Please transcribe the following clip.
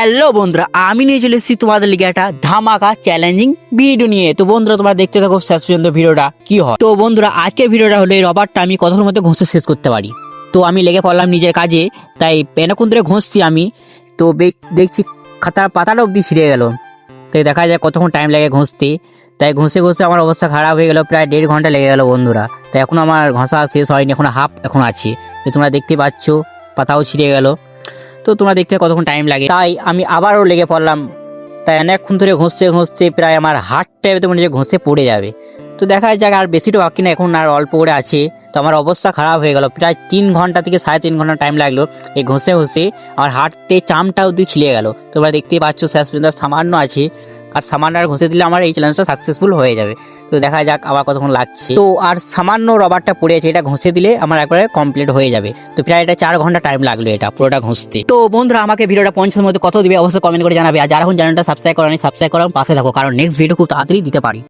Hello বন্ধুরা, আমি নিয়ে চলে এসেছি তোমাদের লিগে একটা ধামাকা চ্যালেঞ্জিং ভিডিও নিয়ে। তো বন্ধুরা, তোমরা দেখতে থাকো শেষ পর্যন্ত ভিডিওটা কি হয়। তো বন্ধুরা, আজকের ভিডিওটা হলো এই রবারটা আমি কতক্ষণ মধ্যে ঘষে শেষ করতে পারি। তো আমি লেগে পড়লাম নিজের কাজে, তাই পেনাকুন ধরে ঘষছি আমি। তো দেখছি খাতার পাতাটা অবধি ছিঁড়ে গেল। তাই দেখা যায় কতক্ষণ টাইম লাগে ঘষতে। তাই ঘষে ঘষে আমার অবস্থা খারাপ হয়ে গেল, প্রায় 1.5 ঘন্টা লেগে গেল বন্ধুরা। তাই এখন আমার ঘষা শেষ হয়নি, এখন হাফ এখন আছে। তো তোমরা দেখতে পাচ্ছ পাতাও ছিঁড়ে গেল। তো তোমরা দেখতে কতক্ষণ টাইম লাগে, তাই আমি আবারও লেগে পড়লাম। তাই অনেকক্ষণ ধরে ঘষতে ঘষতে প্রায় আমার হাতটা তো মনে হচ্ছে ঘষে পড়ে যাবে। তো দেখা যাক, আর বেশিটা বাকি না, এখন আর অল্প করে আছে। তো আমার অবস্থা খারাপ হয়ে গেল, প্রায় 3 ঘন্টা থেকে 3.5 ঘন্টা টাইম লাগলো এই ঘষে ঘষে। আমার হাতে চামটা অবধি ছিঁড়ে গেল। তোমরা দেখতেই পাচ্ছ শেষ পর্যন্ত সামান্য আছে, আর সামান্য আর ঘষে দিলে আমার এই চ্যালেঞ্জটা সাকসেসফুল হয়ে যাবে। তো দেখা যাক আবার কতক্ষণ লাগছে। তো আর সামান্য রবারটা পড়ে আছে, এটা ঘষে দিলে আমার একবারে কমপ্লিট হয়ে যাবে। তো প্রায় এটা 4 ঘন্টা টাইম লাগলো এটা পুরোটা ঘষতে। তো বন্ধুরা, আমাকে ভিডিওটা 50 মধ্যে কত দিবে অবশ্যই কমেন্ট করে জানাবে। আর যারা এখন চ্যানেলটা সাবস্ক্রাইব করেনি, সাবস্ক্রাইব করার পাশে থাকো, কারণ নেক্সট ভিডিও খুব তাড়াতাড়ি দিতে পারি।